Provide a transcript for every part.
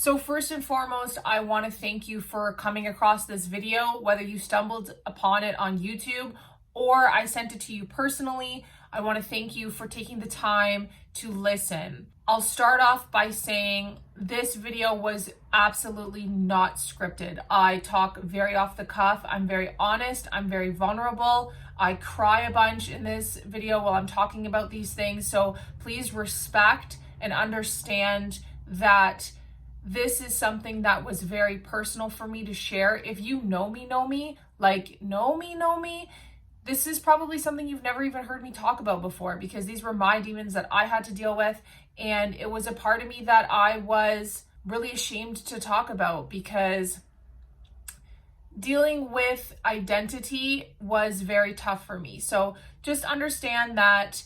So first and foremost, I want to thank you for coming across this video, whether you stumbled upon it on YouTube or I sent it to you personally. I want to thank you for taking the time to listen. I'll start off by saying this video was absolutely not scripted. I talk very off the cuff. I'm very honest. I'm very vulnerable. I cry a bunch in this video while I'm talking about these things. So please respect and understand that this is something that was very personal for me to share. If you know me, this is probably something you've never even heard me talk about before, because these were my demons that I had to deal with. And it was a part of me that I was really ashamed to talk about, because dealing with identity was very tough for me. So just understand that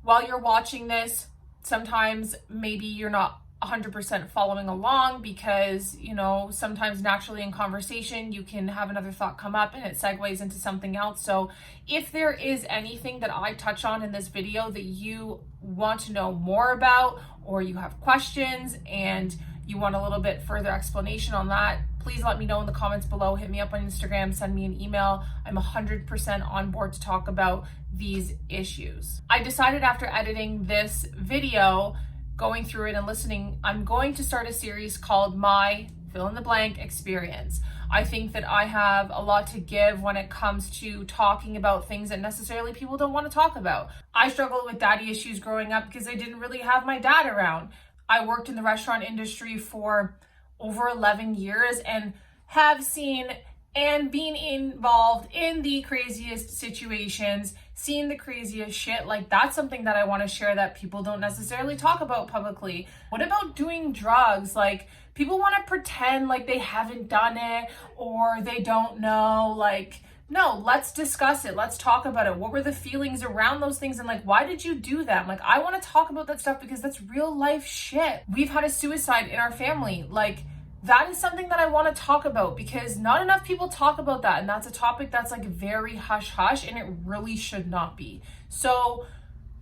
while you're watching this, sometimes maybe you're not 100% following along, because, you know, sometimes naturally in conversation, you can have another thought come up and it segues into something else. So if there is anything that I touch on in this video that you want to know more about, or you have questions and you want a little bit further explanation on that, please let me know in the comments below. Hit me up on Instagram, send me an email. I'm 100% on board to talk about these issues. I decided after editing this video, going through it and listening, I'm going to start a series called My Fill in the Blank Experience. I think that I have a lot to give when it comes to talking about things that necessarily people don't want to talk about. I struggled with daddy issues growing up because I didn't really have my dad around. I worked in the restaurant industry for over 11 years and have seen and been involved in the craziest situations, seen the craziest shit. Like, that's something that I want to share that people don't necessarily talk about publicly. What about doing drugs? Like, people want to pretend like they haven't done it or they don't know. Like, no, let's discuss it. Let's talk about it. What were the feelings around those things? And like, why did you do that? Like, I want to talk about that stuff because that's real life shit. We've had a suicide in our family. Like, that is something that I want to talk about because not enough people talk about that. And that's a topic that's like very hush hush, and it really should not be. So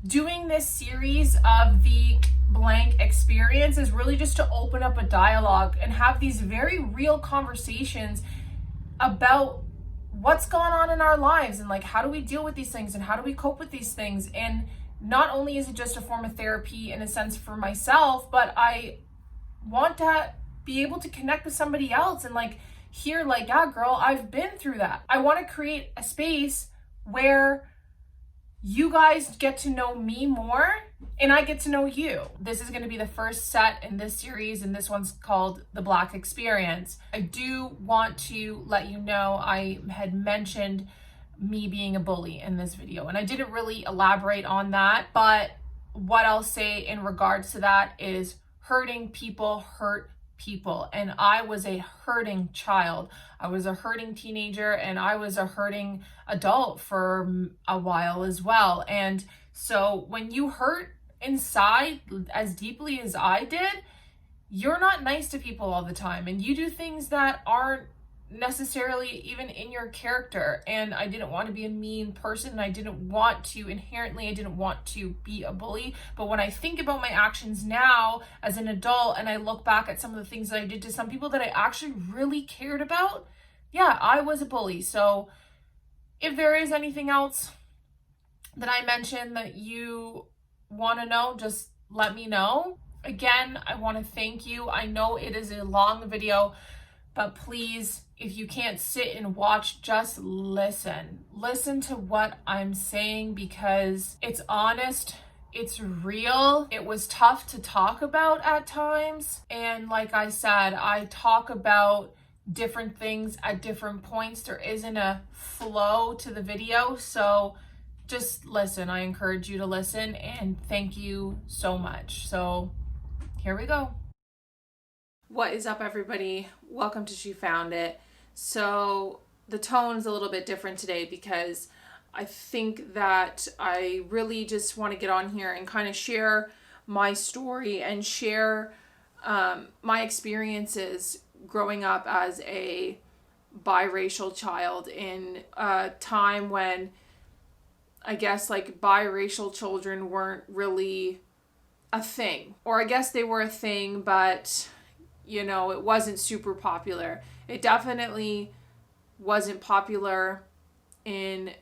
doing this series of the blank experience is really just to open up a dialogue and have these very real conversations about what's going on in our lives and like, how do we deal with these things and how do we cope with these things? And not only is it just a form of therapy in a sense for myself, but I want to be able to connect with somebody else and like hear like, yeah, girl, I've been through that. I want to create a space where you guys get to know me more and I get to know you. This is going to be the first set in this series, and this one's called The Black Experience. I do want to let you know I had mentioned me being a bully in this video, and I didn't really elaborate on that, but what I'll say in regards to that is hurting people hurt people, and I was a hurting child. I was a hurting teenager, and I was a hurting adult for a while as well. And so when you hurt inside as deeply as I did, you're not nice to people all the time, and you do things that aren't necessarily even in your character. And I didn't want to be a mean person. I didn't want to be a bully. But when I think about my actions now as an adult and I look back at some of the things that I did to some people that I actually really cared about, yeah, I was a bully. So if there is anything else that I mentioned that you want to know, just let me know. Again, I want to thank you. I know it is a long video, but please, if you can't sit and watch, just listen. Listen to what I'm saying because it's honest, it's real. It was tough to talk about at times. And like I said, I talk about different things at different points. There isn't a flow to the video. So just listen. I encourage you to listen, and thank you so much. So here we go. What is up, everybody? Welcome to She Found It. So the tone's a little bit different today because I think that I really just want to get on here and kind of share my story and share my experiences growing up as a biracial child in a time when I guess like biracial children weren't really a thing. Or I guess they were a thing, but you know, it wasn't super popular. It definitely wasn't popular in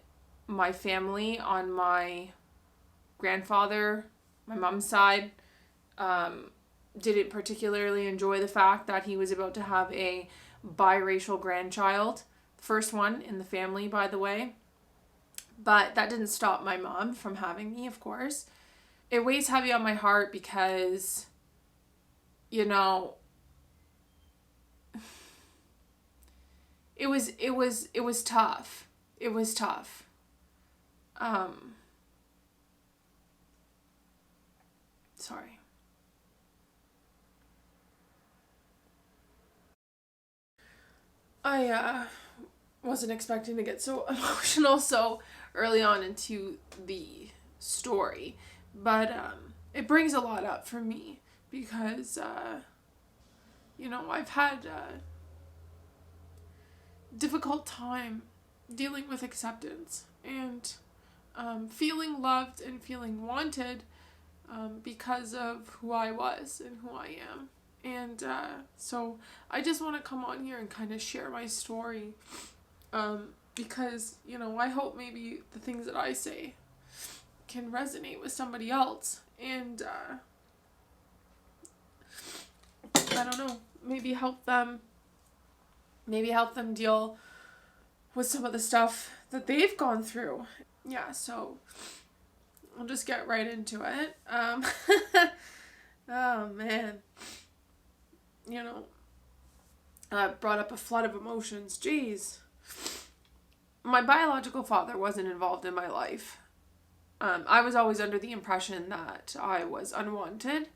my family on my grandfather, my mom's side. Didn't particularly enjoy the fact that he was about to have a biracial grandchild. First one in the family, by the way. But that didn't stop my mom from having me, of course. It weighs heavy on my heart because, you know, it was tough. It was tough. Sorry. I wasn't expecting to get so emotional so early on into the story, but it brings a lot up for me because you know, I've had a difficult time dealing with acceptance and feeling loved and feeling wanted because of who I was and who I am. And so I just want to come on here and kind of share my story because, you know, I hope maybe the things that I say can resonate with somebody else. And I don't know, maybe help them deal with some of the stuff that they've gone through. Yeah, so I'll just get right into it. Oh man. You know, brought up a flood of emotions. Jeez. My biological father wasn't involved in my life. I was always under the impression that I was unwanted,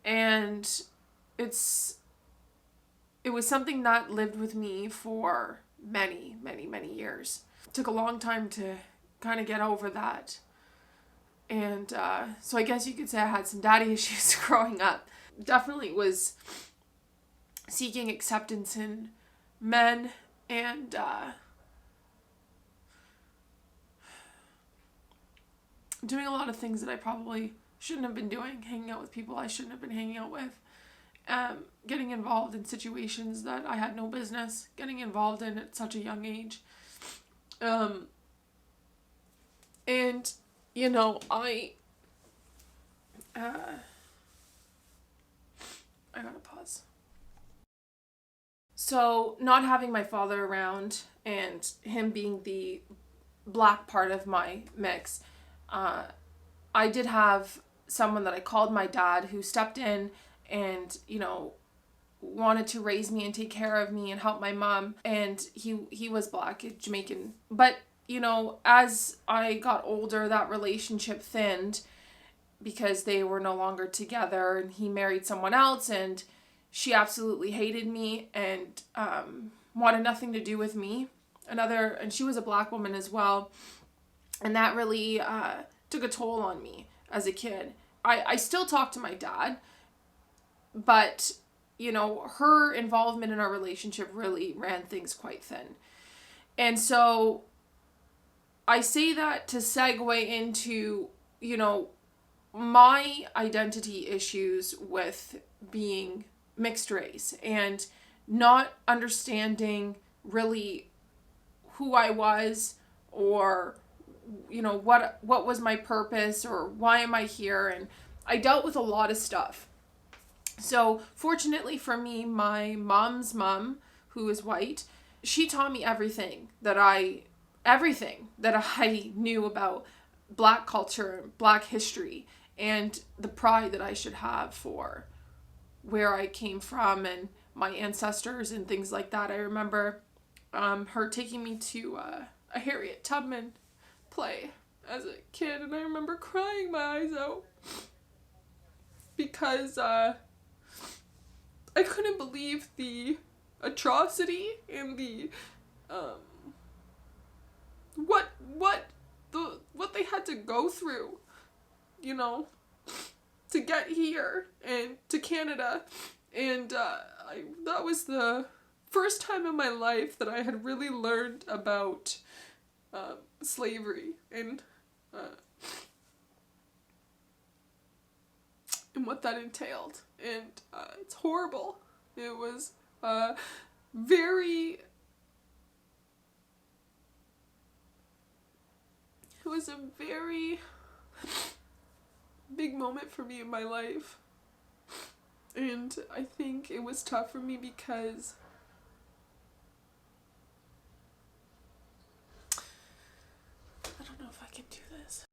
and it was something that lived with me for many, many, many years. It took a long time to kind of get over that. And so I guess you could say I had some daddy issues growing up. Definitely was seeking acceptance in men and doing a lot of things that I probably shouldn't have been doing, hanging out with people I shouldn't have been hanging out with, getting involved in situations that I had no business getting involved in at such a young age. And, you know, I gotta pause. So, not having my father around and him being the black part of my mix, I did have someone that I called my dad who stepped in and, you know, wanted to raise me and take care of me and help my mom. And he was black, Jamaican. But, you know, as I got older, that relationship thinned because they were no longer together and he married someone else and she absolutely hated me and wanted nothing to do with me. And she was a black woman as well. And that really took a toll on me as a kid. I still talk to my dad, but, you know, her involvement in our relationship really ran things quite thin. And so I say that to segue into, you know, my identity issues with being mixed race and not understanding really who I was or, you know, what was my purpose or why am I here. And I dealt with a lot of stuff. So fortunately for me, my mom's mom, who is white, she taught me everything that I knew about black culture, black history, and the pride that I should have for where I came from and my ancestors and things like that. I remember her taking me to a Harriet Tubman play as a kid, and I remember crying my eyes out because I couldn't believe the atrocity and the what they had to go through, you know, to get here and to Canada. And that was the first time in my life that I had really learned about slavery and what that entailed. And it's horrible. It was very... It was a very big moment for me in my life. And I think it was tough for me because I don't know if I can do this.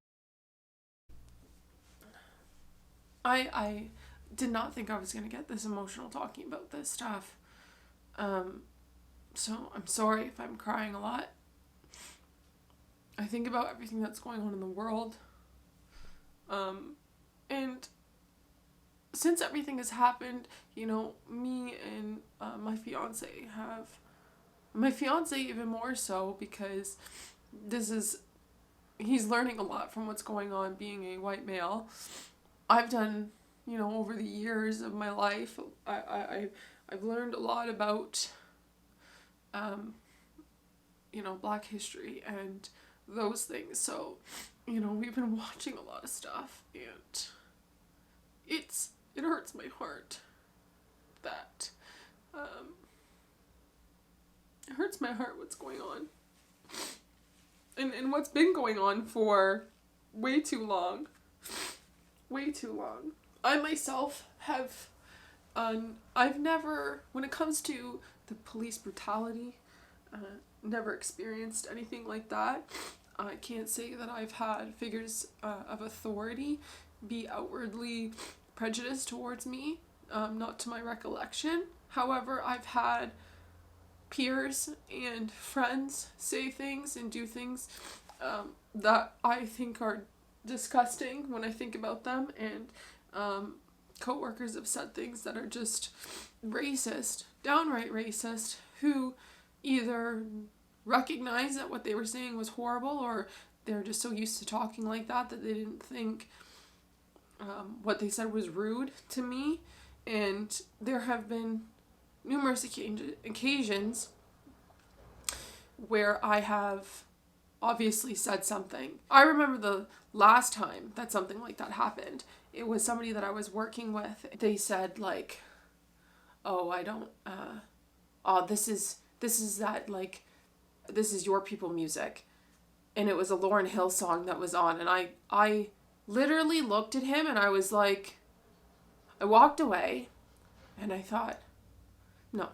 I did not think I was going to get this emotional talking about this stuff. So I'm sorry if I'm crying a lot. I think about everything that's going on in the world. And since everything has happened, you know, me and my fiance even more so, because he's learning a lot from what's going on being a white male. I've done, you know, over the years of my life, I've learned a lot about, you know, Black history and those things. So, you know, we've been watching a lot of stuff, and it hurts my heart that, it hurts my heart what's going on. And what's been going on for way too long. Way too long. I myself have, I've never, when it comes to the police brutality, never experienced anything like that. I can't say that I've had figures of authority be outwardly prejudiced towards me, not to my recollection. However, I've had peers and friends say things and do things that I think are disgusting when I think about them, and co-workers have said things that are just racist, downright racist, who either recognize that what they were saying was horrible, or they're just so used to talking like that they didn't think what they said was rude to me. And there have been numerous occasions where I have obviously said something. I remember the last time that something like that happened. It was somebody that I was working with. They said, like, oh, I don't, this is that, like, this is your people music. And it was a Lauryn Hill song that was on. And I literally looked at him and I was like, I walked away and I thought, no,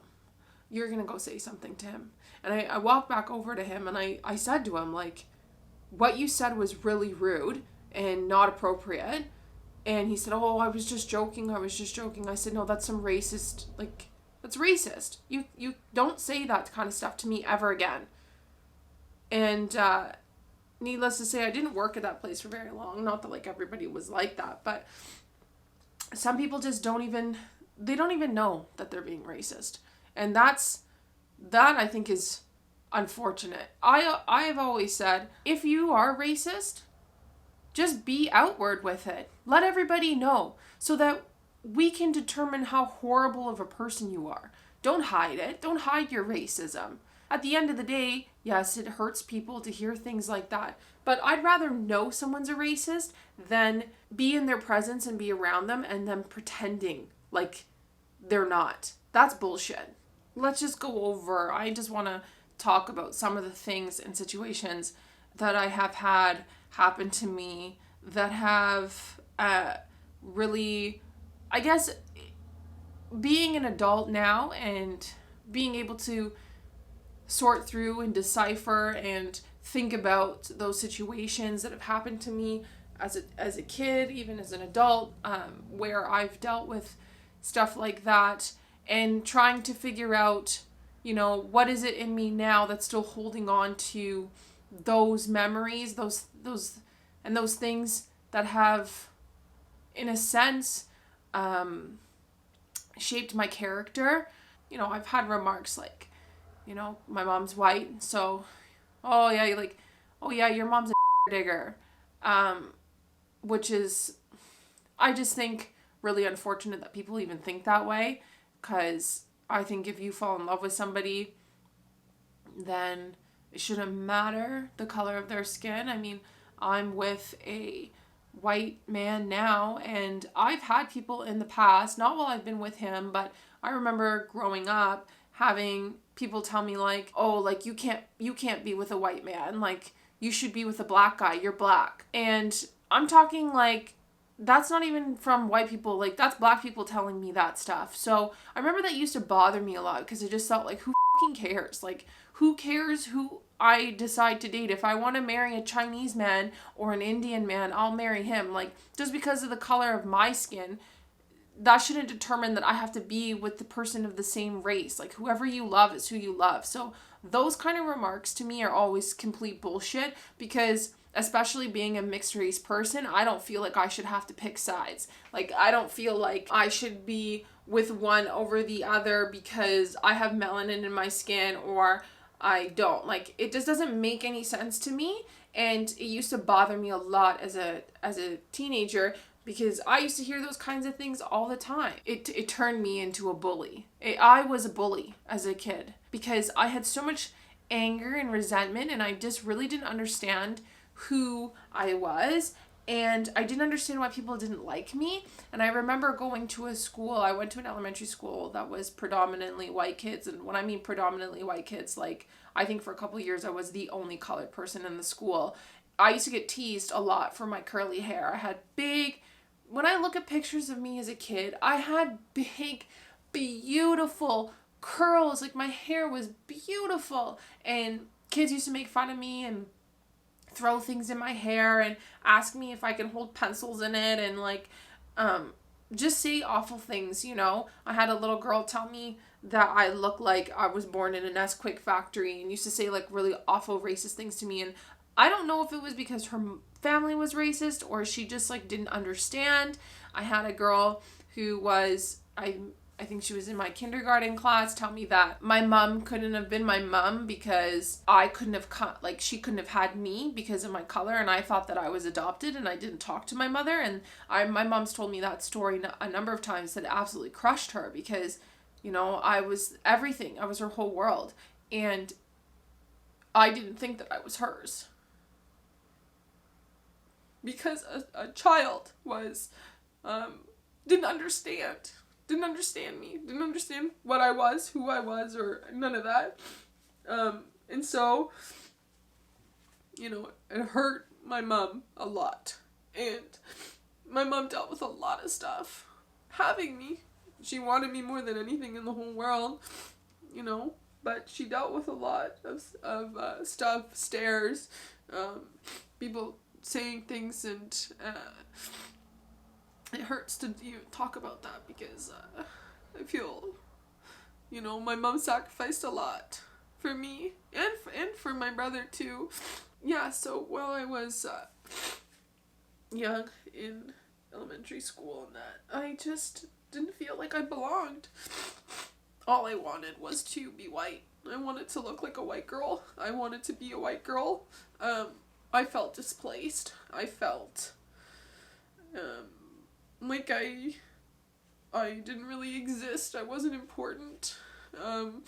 you're going to go say something to him. And I walked back over to him and I said to him, like, what you said was really rude and not appropriate. And he said, oh, I was just joking. I said, no, that's some racist, like, that's racist. You don't say that kind of stuff to me ever again. And needless to say, I didn't work at that place for very long. Not that, like, everybody was like that, but some people just don't even know that they're being racist. And that I think is unfortunate. I have always said, if you are racist, just be outward with it. Let everybody know so that we can determine how horrible of a person you are. Don't hide it. Don't hide your racism. At the end of the day, yes, it hurts people to hear things like that. But I'd rather know someone's a racist than be in their presence and be around them and them pretending like they're not. That's bullshit. Let's just go over, I just want to talk about some of the things and situations that I have had happen to me that have really, I guess, being an adult now and being able to sort through and decipher and think about those situations that have happened to me as a kid, even as an adult, where I've dealt with stuff like that, and trying to figure out, you know, what is it in me now that's still holding on to those memories, those things that have, in a sense, shaped my character. You know, I've had remarks like, you know, my mom's white, so, oh yeah, your mom's a digger, which is, I just think, really unfortunate that people even think that way, because I think if you fall in love with somebody, then it shouldn't matter the color of their skin. I mean, I'm with a white man now, and I've had people in the past, not while I've been with him, but I remember growing up having people tell me like, oh, like you can't be with a white man, like you should be with a black guy, you're black. And I'm talking like that's not even from white people, like that's black people telling me that stuff. So I remember that used to bother me a lot because it just felt like, who fucking cares? Like, who cares who I decide to date? If I want to marry a Chinese man or an Indian man, I'll marry him. Like, just because of the color of my skin, that shouldn't determine that I have to be with the person of the same race. Like, whoever you love is who you love. So those kind of remarks to me are always complete bullshit, because especially being a mixed race person, I don't feel like I should have to pick sides. Like, I don't feel like I should be with one over the other because I have melanin in my skin or I don't. Like, it just doesn't make any sense to me. And it used to bother me a lot as a teenager, because I used to hear those kinds of things all the time. It turned me into a bully. I was a bully as a kid because I had so much anger and resentment, and I just really didn't understand who I was, and I didn't understand why people didn't like me. And I remember going to a school, I went to an elementary school that was predominantly white kids, and when I mean predominantly white kids, like, I think for a couple of years I was the only colored person in the school. I used to get teased a lot for my curly hair. I had big, when I look at pictures of me as a kid, I had big, beautiful curls. Like, my hair was beautiful, and kids used to make fun of me and throw things in my hair and ask me if I can hold pencils in it, and like just say awful things, you know. I had a little girl tell me that I looked like I was born in a Nesquik factory, and used to say like really awful racist things to me. And I don't know if it was because her family was racist or she just like didn't understand. I had a girl who was, I think she was in my kindergarten class, tell me that my mom couldn't have been my mom because I couldn't have like she couldn't have had me because of my color, and I thought that I was adopted and I didn't talk to my mother. And my mom's told me that story a number of times, that absolutely crushed her because, you know, I was everything. I was her whole world, and I didn't think that I was hers because a child was didn't understand me, didn't understand what I was, who I was, or none of that. And so, you know, it hurt my mom a lot. And my mom dealt with a lot of stuff having me. She wanted me more than anything in the whole world, you know, but she dealt with a lot of stuff, stares, people saying things, and it hurts to even talk about that because I feel, you know, my mom sacrificed a lot for me and for my brother too. Yeah, so while I was young in elementary school and that, I just didn't feel like I belonged. All I wanted was to be white. I wanted to look like a white girl. I wanted to be a white girl. I felt displaced. I felt like I didn't really exist. I wasn't important. When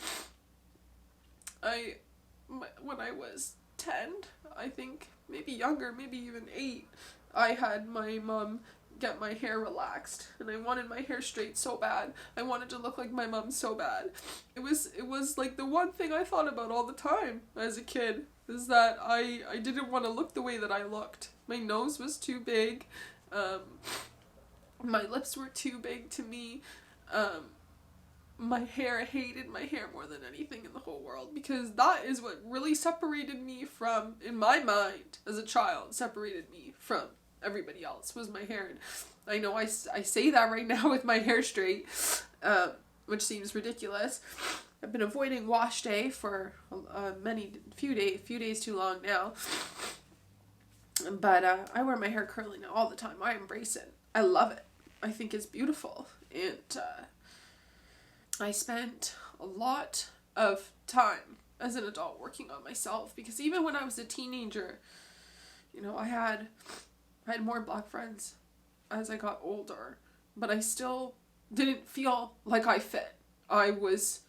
I was 10, I think, maybe younger, maybe even 8, I had my mom get my hair relaxed, and I wanted my hair straight so bad. I wanted to look like my mom so bad. It was like the one thing I thought about all the time as a kid, is that I didn't want to look the way that I looked. My nose was too big. My lips were too big to me. My hair, I hated my hair more than anything in the whole world, because that is what really separated me from, in my mind as a child, separated me from everybody else, was my hair. And I know I say that right now with my hair straight, which seems ridiculous. I've been avoiding wash day for few days too long now. But I wear my hair curly now all the time. I embrace it. I love it. I think it's beautiful. And I spent a lot of time as an adult working on myself, because even when I was a teenager, you know, I had more black friends as I got older, but I still didn't feel like I fit. I was,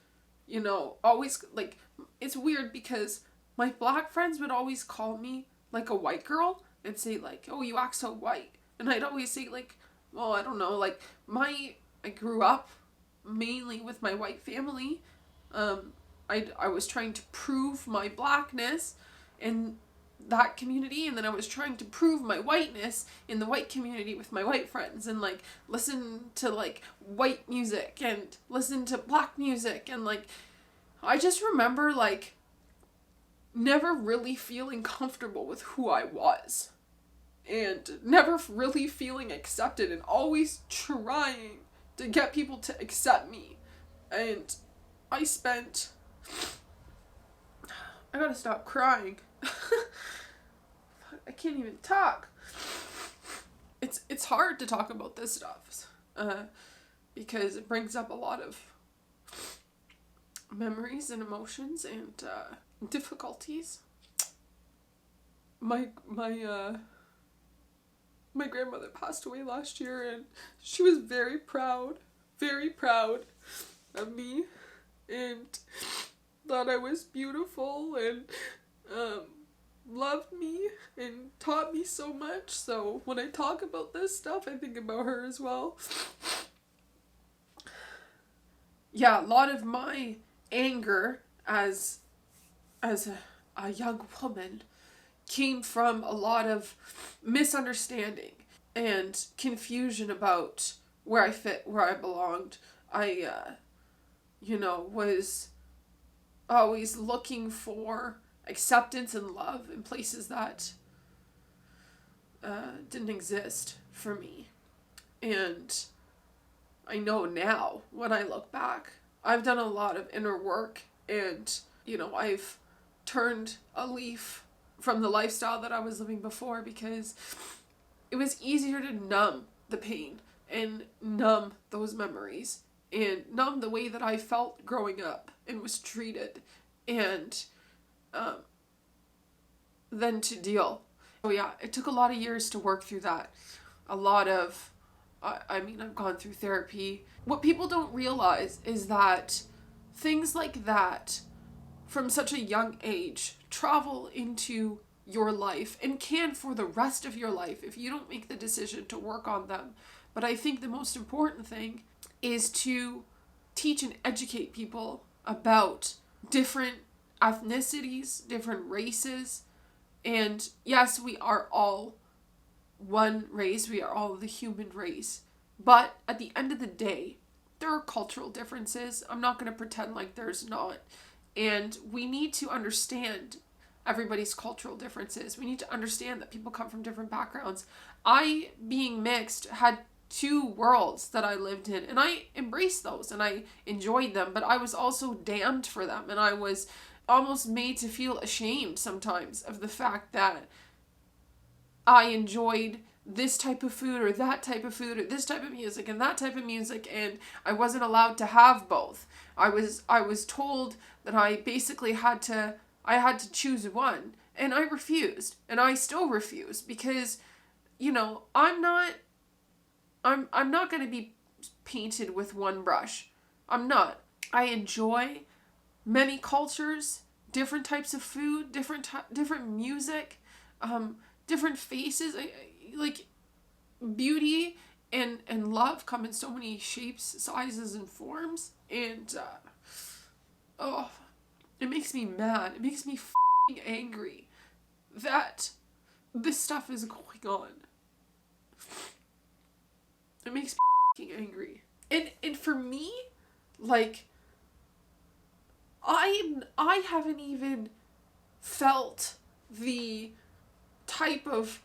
you know, always, like, it's weird because my black friends would always call me like a white girl and say like, oh, you act so white. And I'd always say like, well, I don't know, like, I grew up mainly with my white family. I was trying to prove my blackness in that community, and then I was trying to prove my whiteness in the white community with my white friends, and like listen to like white music and listen to black music, and like I just remember like never really feeling comfortable with who I was and never really feeling accepted, and always trying to get people to accept me. And I gotta stop crying. I can't even talk. It's hard to talk about this stuff because it brings up a lot of memories and emotions and difficulties. My grandmother passed away last year, and she was very proud of me, and thought I was beautiful, and loved me and taught me so much. So when I talk about this stuff, I think about her as well. Yeah, a lot of my anger as a young woman came from a lot of misunderstanding and confusion about where I fit, where I belonged. I was always looking for acceptance and love in places that didn't exist for me. And I know now, when I look back, I've done a lot of inner work, and I've turned a leaf from the lifestyle that I was living before, because it was easier to numb the pain and numb those memories and numb the way that I felt growing up and was treated, and then to deal. Oh yeah, it took a lot of years to work through that. A lot of, I've gone through therapy. What people don't realize is that things like that from such a young age travel into your life and can for the rest of your life if you don't make the decision to work on them. But I think the most important thing is to teach and educate people about different ethnicities, different races. And yes, we are all one race, we are all the human race. But at the end of the day, there are cultural differences. I'm not going to pretend like there's not. And we need to understand everybody's cultural differences. We need to understand that people come from different backgrounds. I, being mixed, had two worlds that I lived in, and I embraced those and I enjoyed them, but I was also damned for them, and I was almost made to feel ashamed sometimes of the fact that I enjoyed this type of food or that type of food or this type of music and that type of music, and I wasn't allowed to have both. I was told that I basically had to choose one, and I refused, and I still refuse, because I'm not going to be painted with one brush. I'm not. I enjoy many cultures, different types of food, different music, different faces. Like beauty and love come in so many shapes, sizes, and forms. And it makes me mad. It makes me f***ing angry that this stuff is going on. It makes me f***ing angry. And for me, like, I haven't even felt the type of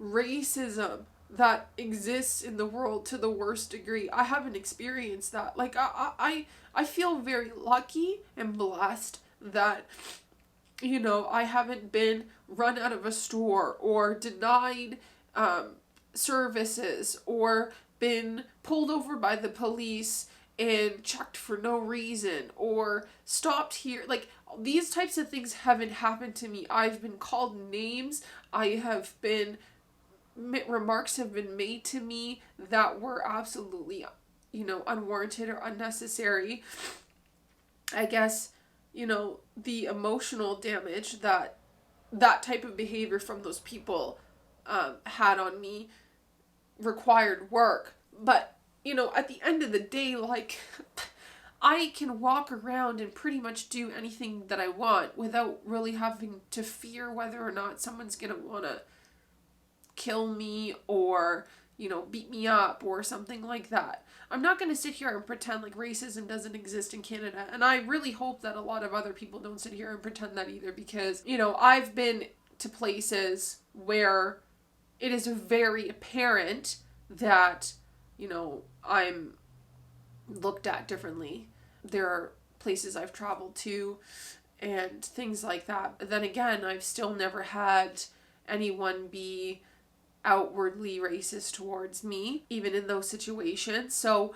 racism that exists in the world to the worst degree. I haven't experienced that. Like, I feel very lucky and blessed that, I haven't been run out of a store or denied services or been pulled over by the police and checked for no reason or stopped here. Like, these types of things haven't happened to me. I've been called names. Remarks have been made to me that were absolutely, unwarranted or unnecessary. I guess, the emotional damage that type of behavior from those people had on me required work. But at the end of the day, like, I can walk around and pretty much do anything that I want without really having to fear whether or not someone's going to want to kill me or, beat me up or something like that. I'm not going to sit here and pretend like racism doesn't exist in Canada. And I really hope that a lot of other people don't sit here and pretend that either, because, I've been to places where it is very apparent that, I'm looked at differently. There are places I've traveled to and things like that. But then again, I've still never had anyone be outwardly racist towards me, even in those situations. So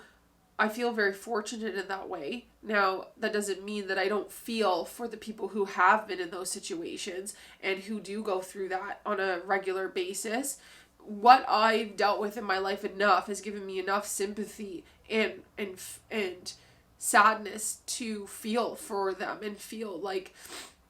I feel very fortunate in that way. Now, that doesn't mean that I don't feel for the people who have been in those situations and who do go through that on a regular basis. What I've dealt with in my life has given me enough sympathy and sadness to feel for them and feel like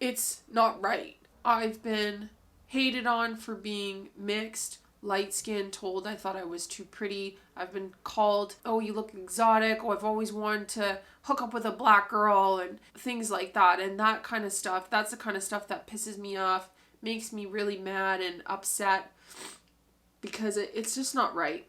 it's not right. I've been hated on for being mixed, light skinned, told I thought I was too pretty. I've been called, oh, you look exotic. Oh, I've always wanted to hook up with a black girl and things like that. And that kind of stuff, that's the kind of stuff that pisses me off, makes me really mad and upset, because it's just not right.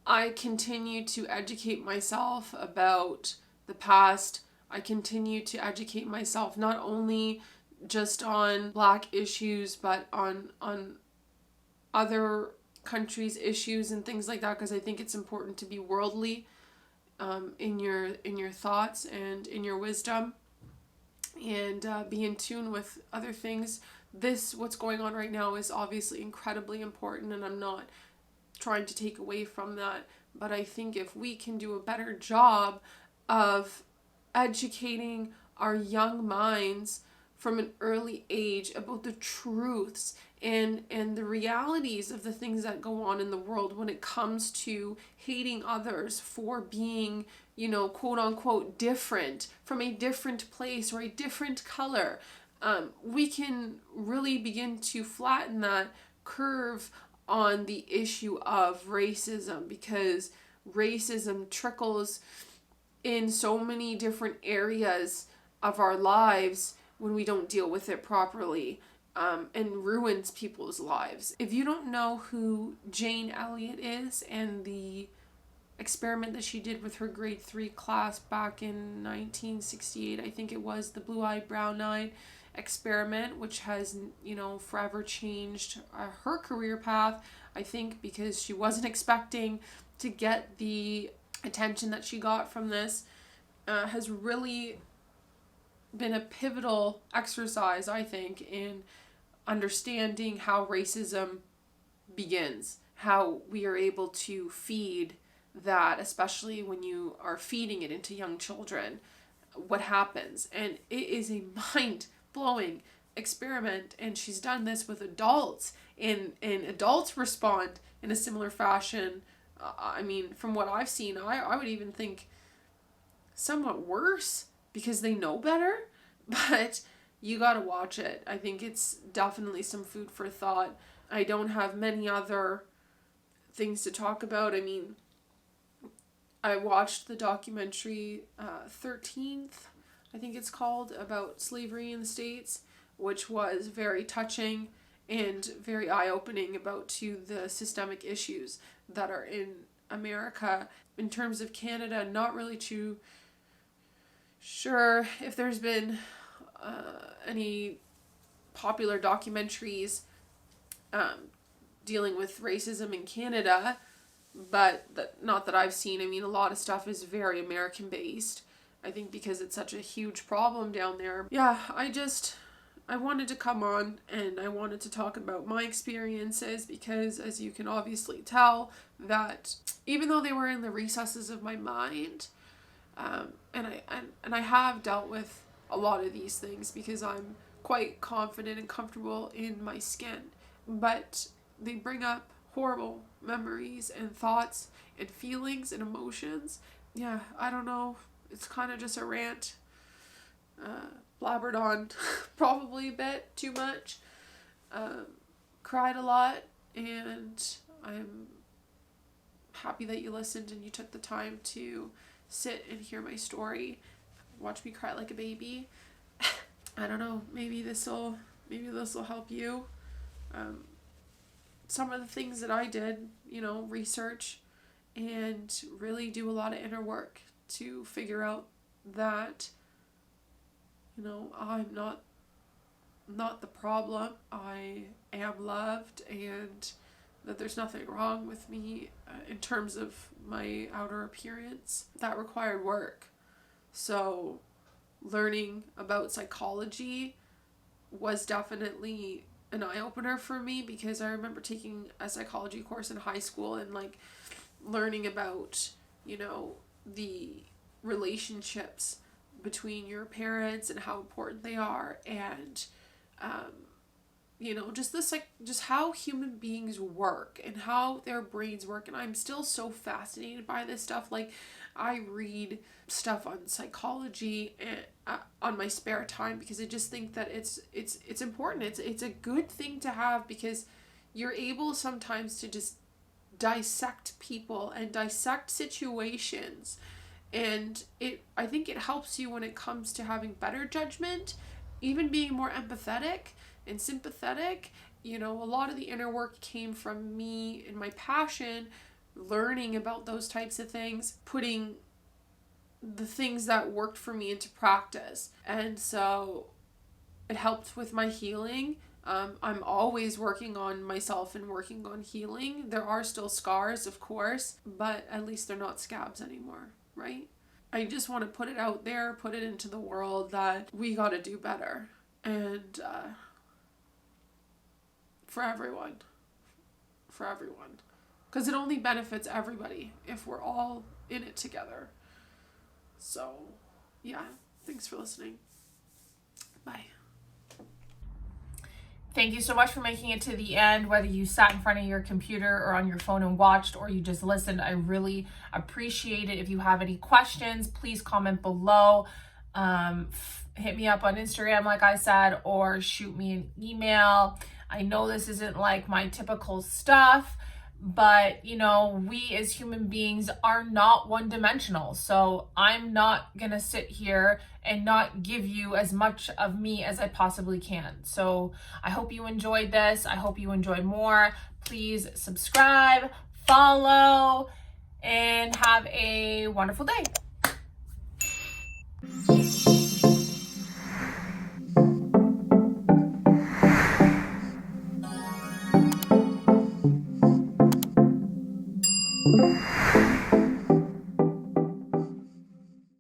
I continue to educate myself about the past. I continue to educate myself not only just on Black issues, but on other countries' issues and things like that, because I think it's important to be worldly in your thoughts and in your wisdom, and be in tune with other things. What's going on right now is obviously incredibly important, and I'm not trying to take away from that, but I think if we can do a better job of educating our young minds from an early age about the truths and the realities of the things that go on in the world when it comes to hating others for being, quote unquote, different, from a different place or a different color, we can really begin to flatten that curve on the issue of racism, because racism trickles in so many different areas of our lives when we don't deal with it properly, and ruins people's lives. If you don't know who Jane Elliott is and the experiment that she did with her grade 3 class back in 1968, I think it was, the blue-eyed, brown-eyed experiment, which has, forever changed her career path, I think, because she wasn't expecting to get the attention that she got from this, has really been a pivotal exercise, I think, in understanding how racism begins, how we are able to feed that, especially when you are feeding it into young children, what happens. And it is a mind-blowing experiment, and she's done this with adults, and adults respond in a similar fashion. From what I've seen, I would even think somewhat worse, because they know better, but you gotta watch it. I think it's definitely some food for thought. I don't have many other things to talk about. I watched the documentary 13th, I think it's called, about slavery in the States, which was very touching and very eye-opening about the systemic issues that are in America. In terms of Canada, not really too sure if there's been any popular documentaries dealing with racism in Canada, but not that I've seen. A lot of stuff is very American based, I think, because it's such a huge problem down there. Yeah, I wanted to come on and I wanted to talk about my experiences, because as you can obviously tell, that even though they were in the recesses of my mind, and I have dealt with a lot of these things because I'm quite confident and comfortable in my skin, but they bring up horrible memories and thoughts and feelings and emotions. Yeah, I don't know. It's kind of just a rant, blabbered on probably a bit too much, cried a lot, and I'm happy that you listened and you took the time to sit and hear my story, watch me cry like a baby. I don't know, maybe this will help you. Some of the things that I did, research and really do a lot of inner work to figure out that, I'm not the problem. I am loved, and that there's nothing wrong with me in terms of my outer appearance. That required work. So learning about psychology was definitely an eye-opener for me, because I remember taking a psychology course in high school and learning about, the relationships between your parents and how important they are, and just how human beings work and how their brains work. And I'm still so fascinated by this stuff. I read stuff on psychology and on my spare time, because I just think that it's important. It's a good thing to have, because you're able sometimes to just dissect people and dissect situations, and I think it helps you when it comes to having better judgment, even being more empathetic and sympathetic. A lot of the inner work came from me and my passion, learning about those types of things, putting the things that worked for me into practice. And so it helped with my healing. I'm always working on myself and working on healing. There are still scars, of course, but at least they're not scabs anymore, right? I just want to put it out there, put it into the world that we got to do better. And for everyone. Because it only benefits everybody if we're all in it together. So, yeah, thanks for listening. Bye. Thank you so much for making it to the end, whether you sat in front of your computer or on your phone and watched, or you just listened. I really appreciate it. If you have any questions, please comment below. Hit me up on Instagram, like I said, or shoot me an email. I know this isn't my typical stuff, but we as human beings are not one-dimensional. So I'm not gonna sit here and not give you as much of me as I possibly can. So I hope you enjoyed this. I hope you enjoy more. Please subscribe, follow, and have a wonderful day.